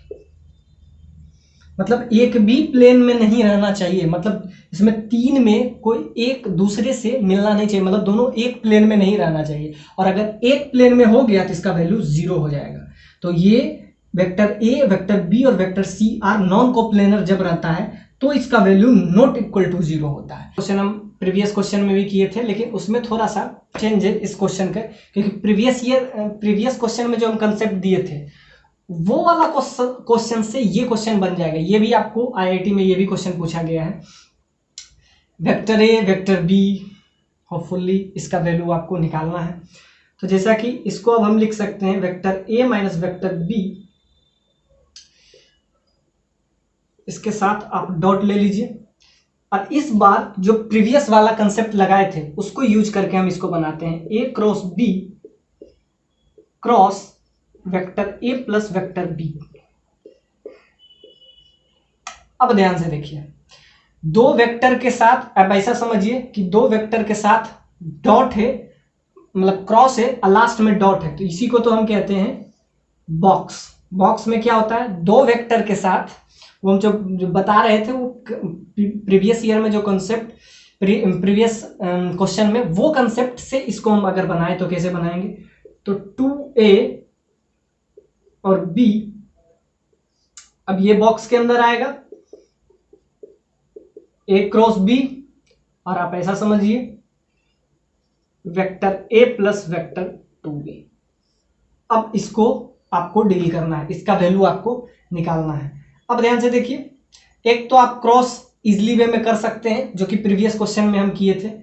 मतलब एक भी प्लेन में नहीं रहना चाहिए, मतलब इसमें 3 में कोई एक दूसरे से मिलना नहीं चाहिए, मतलब दोनों एक प्लेन में नहीं रहना चाहिए। और अगर एक प्लेन में हो गया तो इसका वैल्यू 0 हो जाएगा। तो ये वेक्टर ए, वेक्टर बी और vector C are non coplanar जब रहता है तो इसका वैल्यू नॉट इक्वल टू 0 होता है। क्वेश्चन हम प्रीवियस क्वेश्चन में भी किए थे, लेकिन उसमें थोड़ा सा चेंज है इस क्वेश्चन का, क्योंकि प्रीवियस क्वेश्चन में जो हम कंसेप्ट दिए थे वो वाला क्वेश्चन से ये क्वेश्चन बन जाएगा। ये भी आपको आईआईटी में ये भी क्वेश्चन पूछा गया है। Vector A, vector B, hopefully इसका वैल्यू आपको निकालना है। तो जैसा कि इसको अब हम लिख सकते हैं vector A minus vector B, इसके साथ आप डॉट ले लीजिए। और इस बार जो प्रीवियस वाला कंसेप्ट लगाए थे उसको यूज करके हम इसको बनाते हैं A cross B cross vector A plus vector B. अब ध्यान से देखिए, 2 वेक्टर के साथ, अब ऐसा समझिए कि 2 वेक्टर के साथ डॉट है, मतलब क्रॉस है और लास्ट में डॉट है, तो इसी को तो हम कहते हैं बॉक्स। बॉक्स में क्या होता है, 2 वेक्टर के साथ, वो हम जो बता रहे थे वो प्रीवियस ईयर में जो कंसेप्ट प्रीवियस क्वेश्चन में, वो कंसेप्ट से इसको हम अगर बनाए तो कैसे बनाएंगे, तो 2a और b, अब ये बॉक्स के अंदर आएगा a क्रॉस b, और आप ऐसा समझिए vector a plus vector 2b। अब इसको आपको डील करना है, इसका वैल्यू आपको निकालना है। अब ध्यान से देखिए, एक तो आप क्रॉस इजिली वे में कर सकते हैं जो कि प्रीवियस क्वेश्चन में हम किए थे,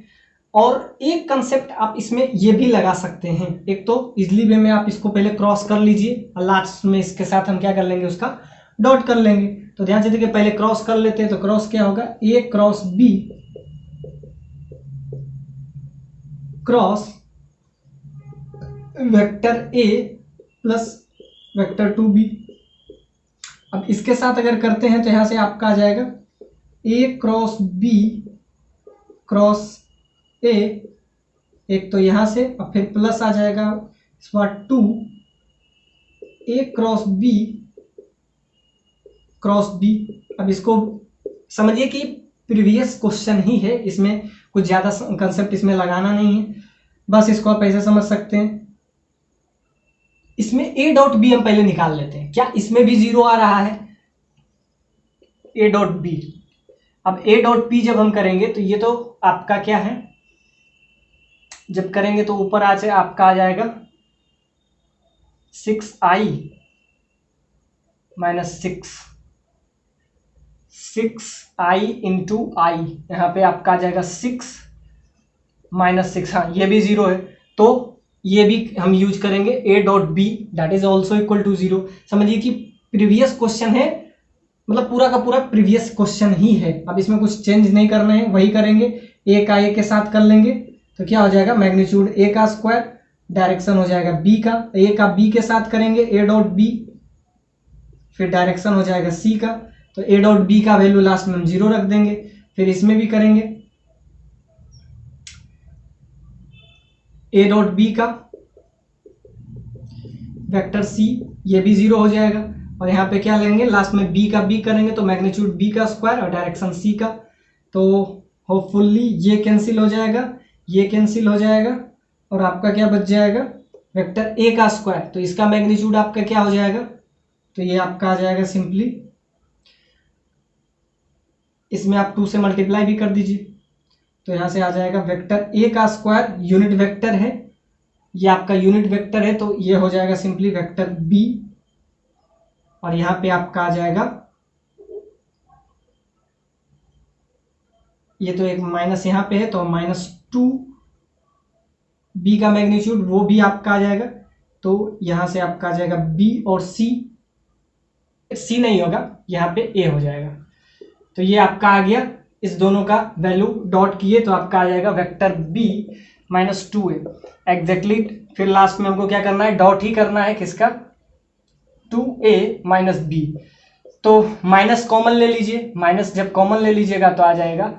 और एक कंसेप्ट आप इसमें ये भी लगा सकते हैं। एक तो इजिली वे में आप इसको पहले क्रॉस कर लीजिए और लास्ट में इसके साथ हम क्या कर लेंगे, उसका डॉट कर लेंगे। तो ध्यान से देखिए, पहले क्रॉस कर लेते हैं। तो क्रॉस क्या होगा, A cross B cross vector A plus vector 2b। अब इसके साथ अगर करते हैं तो यहां से आपका आ जाएगा ए क्रॉस बी क्रॉस ए, एक तो यहां से, और फिर प्लस आ जाएगा इस बार 2 ए क्रॉस बी क्रॉस बी। अब इसको समझिए कि प्रीवियस क्वेश्चन ही है, इसमें कुछ ज़्यादा कंसेप्ट इसमें लगाना नहीं है, बस इसको आप ऐसे समझ सकते हैं। इसमें ए डॉट बी हम पहले निकाल लेते हैं, क्या इसमें भी 0 आ रहा है, ए डॉट बी। अब ए डॉट बी जब हम करेंगे तो ये तो आपका क्या है, जब करेंगे तो ऊपर आ जाए आपका आ जाएगा 6i माइनस 6i इंटू आई, यहाँ पे आपका आ जाएगा 6 माइनस 6। हाँ, ये भी 0 है, तो ये भी हम यूज करेंगे a dot B that is also equal to 0। समझिए कि प्रीवियस क्वेश्चन है, मतलब पूरा का पूरा प्रीवियस क्वेश्चन ही है। अब इसमें कुछ चेंज नहीं करना है, वही करेंगे। a का a के साथ कर लेंगे तो क्या हो जाएगा, मैग्नीट्यूड a का स्क्वायर, डायरेक्शन हो जाएगा b का, a का b के साथ करेंगे a डॉट बी, फिर डायरेक्शन हो जाएगा c का। तो a डॉट बी का वैल्यू लास्ट में हम 0 रख देंगे। फिर इसमें भी करेंगे a डॉट बी का वेक्टर c, ये भी 0 हो जाएगा। और यहाँ पे क्या लेंगे, लास्ट में b का b करेंगे तो मैग्नीट्यूड b का स्क्वायर और डायरेक्शन c का। तो होपफुली ये कैंसिल हो जाएगा, ये कैंसिल हो जाएगा, और आपका क्या बच जाएगा, वेक्टर a का स्क्वायर। तो इसका मैग्नीट्यूड आपका क्या हो जाएगा, तो ये आपका आ जाएगा सिंपली, इसमें आप 2 से मल्टीप्लाई भी कर दीजिए, तो यहाँ से आ जाएगा वेक्टर a का स्क्वायर, यूनिट वेक्टर है, ये आपका यूनिट वेक्टर है, तो ये हो जाएगा सिंपली वेक्टर b। और यहाँ पे आपका आ जाएगा, ये तो एक माइनस यहाँ पे है, तो -2 b का मैग्नीट्यूड वो भी आपका आ जाएगा। तो यहाँ से आपका आ जाएगा b और c नहीं होगा, यहाँ पे a हो जाएगा। तो ये आपका आ गया, इस दोनों का वैल्यू डॉट किए तो आपका आ जाएगा वेक्टर b -2a एग्जैक्टली। फिर लास्ट में हमको क्या करना है, डॉट ही करना है, किसका, 2a माइनस b। तो माइनस कॉमन ले लीजिए, माइनस जब कॉमन ले लीजिएगा तो आ जाएगा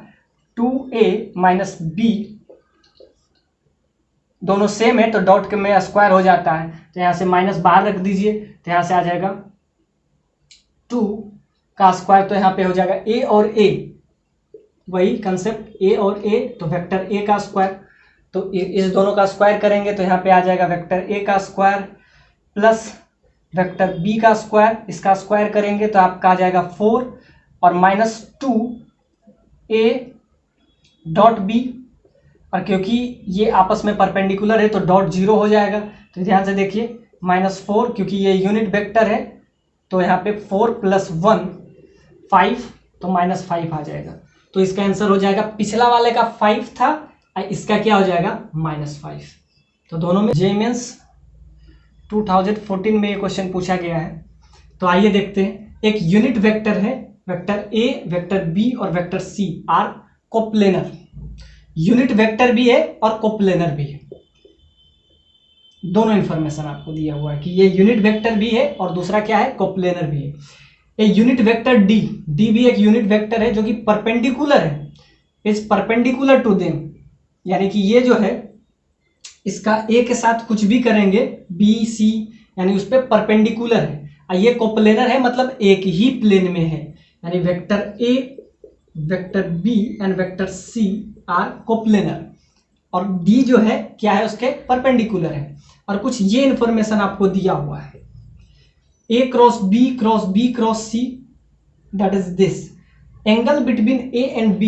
2a माइनस b, दोनों सेम है तो डॉट के में स्क्वायर हो जाता है, तो यहाँ से माइनस बाहर रख दीजिए, तो यहाँ से आ जाएगा 2 का स्क्वायर, तो यहाँ पे हो जाएगा a और a, वही कंसेप्ट a और a, तो वेक्टर a का स्क्वायर। तो इस दोनों का स्क्वायर करेंगे तो यहाँ पे आ जाएगा वेक्टर a का स्क्वायर प्लस वेक्टर b का स्क्वायर, इसका स्क्वायर करेंगे तो आपका आ जाएगा 4 और -2a डॉट b। और क्योंकि ये आपस में परपेंडिकुलर है तो डॉट 0 हो जाएगा। तो ध्यान से देखिए, -4 क्योंकि ये यूनिट वेक्टर है, तो यहाँ पे 4 + 1 5, तो -5 आ जाएगा। तो इसका आंसर हो जाएगा, पिछला वाले का 5 था, इसका क्या हो जाएगा, -5। तो दोनों में JEE मेंस 2014 में ये क्वेश्चन पूछा गया है। तो आइए देखते हैं, एक यूनिट वेक्टर है, वेक्टर a, वेक्टर b और vector c are coplanar. Unit vector भी है और कोप्लेनर भी है, दोनों इंफॉर्मेशन आपको दिया हुआ है कि ये यूनिट वेक्टर भी है और दूसरा क्या है, कोप्लेनर भी है। ए यूनिट वेक्टर d भी एक यूनिट वेक्टर है जो कि परपेंडिकुलर है, इज परपेंडिकुलर टू देम, यानी कि ये जो है इसका a के साथ कुछ भी करेंगे b c, यानी उस पर परपेंडिकुलर है। और ये कोप्लेनर है, मतलब एक ही प्लेन में है, यानी vector a, vector b and vector c are coplanar. और d जो है क्या है, उसके परपेंडिकुलर है। और कुछ ये इंफॉर्मेशन आपको दिया हुआ है, a cross b cross b cross c, that is this angle between a and b,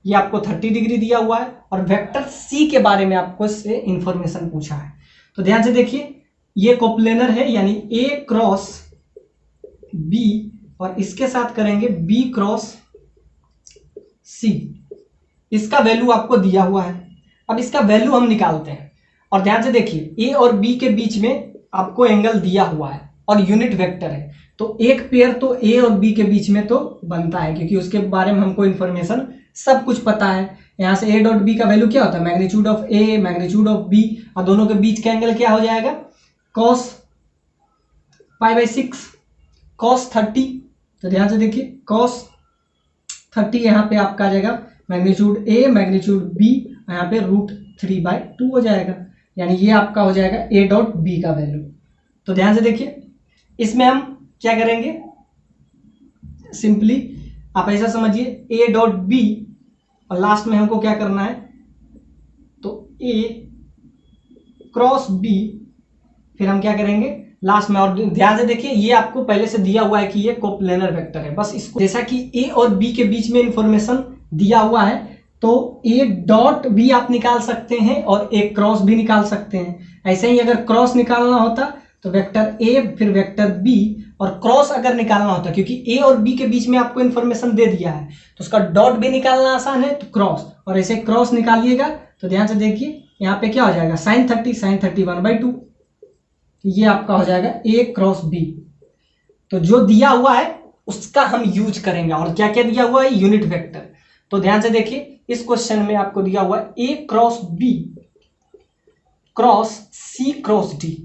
ये आपको 30 डिग्री दिया हुआ है। और वेक्टर c के बारे में आपको इससे इंफॉर्मेशन पूछा है। तो ध्यान से देखिए, ये कोप्लेनर है, यानी a क्रॉस b और इसके साथ करेंगे b क्रॉस c, इसका वैल्यू आपको दिया हुआ है। अब इसका वैल्यू हम निकालते हैं। और ध्यान से देखिए, a और b के बीच में आपको एंगल दिया हुआ है और यूनिट वेक्टर है, तो एक पेयर तो ए और बी के बीच में तो बनता है, क्योंकि उसके बारे में हमको इन्फॉर्मेशन सब कुछ पता है। यहाँ से ए डॉट बी का वैल्यू क्या होता है, magnitude of A magnitude of B, और दोनों के बीच का एंगल क्या हो जाएगा, cos π/6 cos 30। तो ध्यान से देखिए cos 30 यहाँ पे आपका आ जाएगा मैग्नीट्यूड ए मैग्नीट्यूड बी, यहाँ पे √3/2 हो जाएगा, यानी ये आपका हो जाएगा ए डॉट बी का वैल्यू। तो ध्यान से देखिए, इसमें हम क्या करेंगे, सिंपली आप ऐसा समझिए ए डॉट बी, और लास्ट में हमको क्या करना है, तो ए क्रॉस बी, फिर हम क्या करेंगे लास्ट में। और ध्यान से देखिए, ये आपको पहले से दिया हुआ है कि ये कोप्लेनर वेक्टर है, बस इसको जैसा कि ए और बी के बीच में इंफॉर्मेशन दिया हुआ है, तो ए डॉट बी आप निकाल सकते हैं और ए क्रॉस भी निकाल सकते हैं। ऐसे ही अगर क्रॉस निकालना होता तो वेक्टर ए फिर वेक्टर बी, और क्रॉस अगर निकालना होता, क्योंकि ए और बी के बीच में आपको इन्फॉर्मेशन दे दिया है, तो उसका डॉट भी निकालना आसान है, तो क्रॉस, और ऐसे क्रॉस निकालिएगा तो ध्यान से देखिए यहाँ पे क्या हो जाएगा, sin 30 1/2, ये आपका हो जाएगा ए क्रॉस बी। तो जो दिया हुआ है उसका हम यूज करेंगे, और क्या क्या दिया हुआ है, यूनिट वेक्टर। तो ध्यान से देखिए, इस क्वेश्चन में आपको दिया हुआ है A cross B cross C cross D.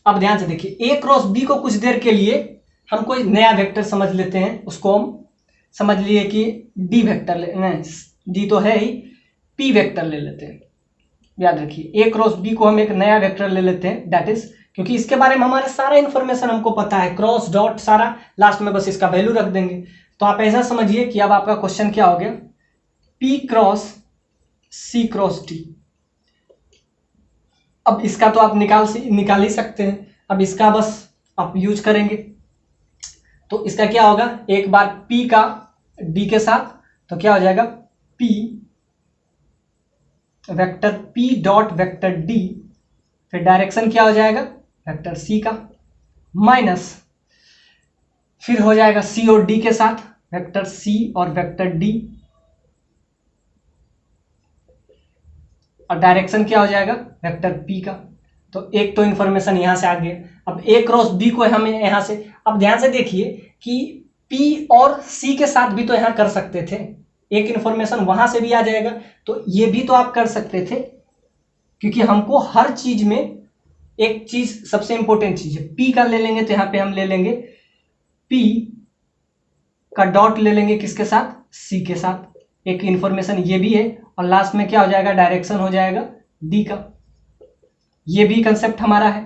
अब ध्यान से देखिए, ए क्रॉस बी को कुछ देर के लिए हम कोई नया वेक्टर समझ लेते हैं, उसको हम समझ लिए कि डी वेक्टर डी तो है ही, पी वेक्टर ले लेते हैं। याद रखिए, ए क्रॉस बी को हम एक नया वेक्टर ले लेते हैं, दैट इज, क्योंकि इसके बारे में हमारे सारा इंफॉर्मेशन हमको पता है, क्रॉस डॉट सारा, लास्ट में बस इसका वैल्यू रख देंगे। तो आप ऐसा समझिए कि अब आपका क्वेश्चन क्या हो गया, P cross C cross D. अब इसका तो आप निकाल ही सकते हैं, अब इसका बस आप यूज करेंगे। तो इसका क्या होगा, एक बार P का D के साथ, तो क्या हो जाएगा P vector P dot vector D, फिर डायरेक्शन क्या हो जाएगा वेक्टर C का, माइनस फिर हो जाएगा C और D के साथ वेक्टर C और वेक्टर D, और डायरेक्शन क्या हो जाएगा वेक्टर P का। तो एक तो इंफॉर्मेशन यहां से आ गया। अब A क्रॉस B को हमें यहां से, अब ध्यान से देखिए कि P और C के साथ भी तो यहां कर सकते थे, एक इंफॉर्मेशन वहां से भी आ जाएगा, तो ये भी तो आप कर सकते थे, क्योंकि हमको हर चीज में एक चीज सबसे इंपॉर्टेंट चीज है, P का ले लेंगे तो यहां पे हम ले लेंगे P का डॉट ले लेंगे किसके साथ, C के साथ, एक इंफॉर्मेशन ये भी है, और लास्ट में क्या हो जाएगा, डायरेक्शन हो जाएगा D का। ये भी कंसेप्ट हमारा है।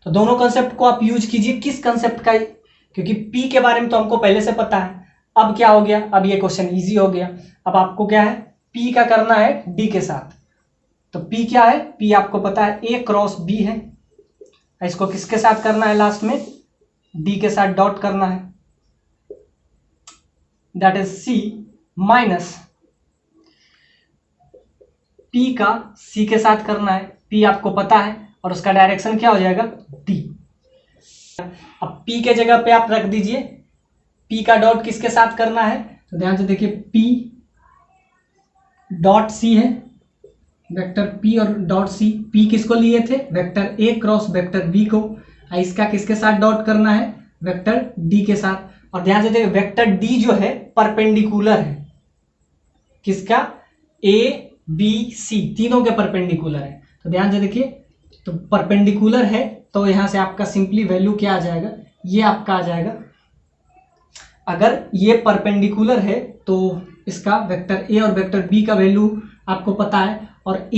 तो दोनों कंसेप्ट को आप यूज कीजिए, किस कंसेप्ट का, क्योंकि P के बारे में तो हमको पहले से पता है। अब क्या हो गया, अब ये क्वेश्चन इजी हो गया। अब आपको क्या है, P का करना है D के साथ। तो P क्या है, P आपको पता है A क्रॉस B है, इसको किसके साथ करना है, लास्ट में D के साथ डॉट करना है, that is C, minus P का C के साथ करना है, P आपको पता है, और उसका डायरेक्शन क्या हो जाएगा D। अब P के जगह पे आप रख दीजिए P का डॉट किसके साथ करना है, तो ध्यान से देखिए P डॉट C है, वेक्टर P और डॉट C, P किसको लिए थे, vector A cross vector B को, इसका किसके साथ डॉट करना है, वेक्टर D के साथ। और ध्यान से देखिए वेक्टर D जो है परपेंडिकुलर है, किसका, A B C तीनों के परपेंडिकुलर है। तो ध्यान से देखिए, तो परपेंडिकुलर है, तो यहां से आपका सिंपली वैल्यू क्या आ जाएगा, ये आपका आ जाएगा, अगर ये परपेंडिकुलर है तो इसका वेक्टर A और वेक्टर B का वैल्यू आपको पता है, और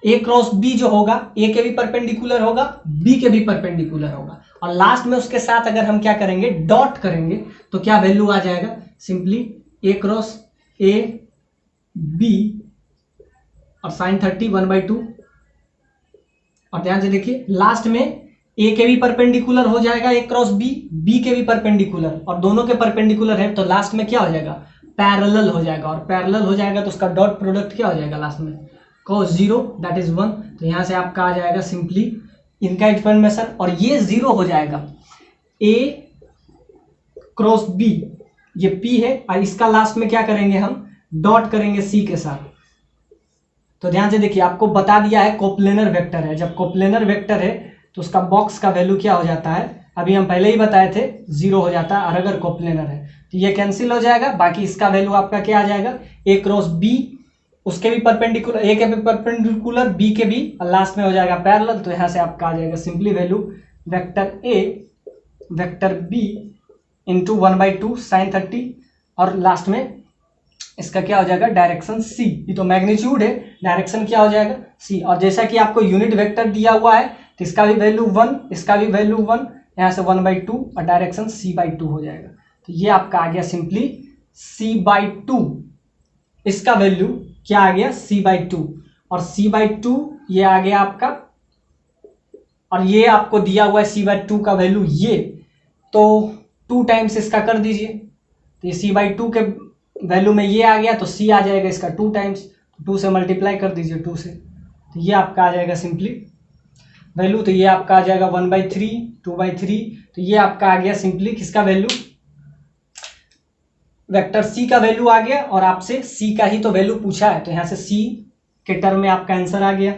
A क्रॉस B जो होगा, A के भी परपेंडिकुलर होगा, B के भी परपेंडिकुलर होगा, और लास्ट में उसके साथ अगर हम क्या करेंगे, डॉट करेंगे, तो क्या वैल्यू आ जाएगा, simply A cross A B और sin 30 1/2। और ध्यान से देखिए लास्ट में A के भी परपेंडिकुलर हो जाएगा A क्रॉस B, B के भी परपेंडिकुलर, और दोनों के परपेंडिकुलर है, तो लास्ट में क्या हो जाएगा, पैरेलल हो जाएगा, और पैरेलल हो जाएगा तो उसका डॉट प्रोडक्ट क्या हो जाएगा लास्ट में, cos 0 दैट इज 1। तो यहां से आपका आ जाएगा सिंपली इनका इंफॉर्मेशन, और ये 0 हो जाएगा A क्रॉस B, ये P है, और इसका लास्ट में क्या करेंगे, हम डॉट करेंगे C के साथ। तो ध्यान से देखिए, आपको बता दिया है कोप्लेनर वेक्टर है, जब कोप्लेनर वेक्टर है तो उसका बॉक्स का वैल्यू क्या हो जाता है, अभी हम पहले ही बताए थे 0 हो जाता है, और अगर कोप्लेनर है तो ये कैंसिल हो जाएगा। बाकी इसका वैल्यू आपका क्या आ जाएगा, ए क्रॉस बी, उसके भी परपेंडिकुलर, ए के भी परपेंडिकुलर, बी के भी, और लास्ट में हो जाएगा पैरेलल। तो यहाँ से आपका आ जाएगा simply value vector A vector B into 1/2 sine 30, और लास्ट में इसका क्या हो जाएगा डायरेक्शन सी। ये तो मैग्नीट्यूड है, डायरेक्शन क्या हो जाएगा सी। और जैसा कि आपको यूनिट वेक्टर दिया हुआ है तो इसका भी वैल्यू 1, इसका भी वैल्यू 1, यहाँ से 1/2 और डायरेक्शन c/2 हो जाएगा। तो ये आपका आ गया सिंपली c/2, इसका वैल्यू क्या आ गया c/2, और c/2 ये आ गया आपका, और ये आपको दिया हुआ है c/2 का वैल्यू ये, तो 2 टाइम्स इसका कर दीजिए, तो ये c/2 के वैल्यू में ये आ गया तो c आ जाएगा इसका 2 टाइम्स, 2 से मल्टीप्लाई कर दीजिए 2 से, तो ये आपका आ जाएगा सिंपली वैल्यू। तो ये आपका आ जाएगा 1/3 2/3, तो ये आपका आ गया सिंपली किसका वैल्यू, वेक्टर c का वैल्यू आ गया, और आपसे c का ही तो वैल्यू पूछा है, तो यहाँ से c के टर्म में आपका आंसर आ गया।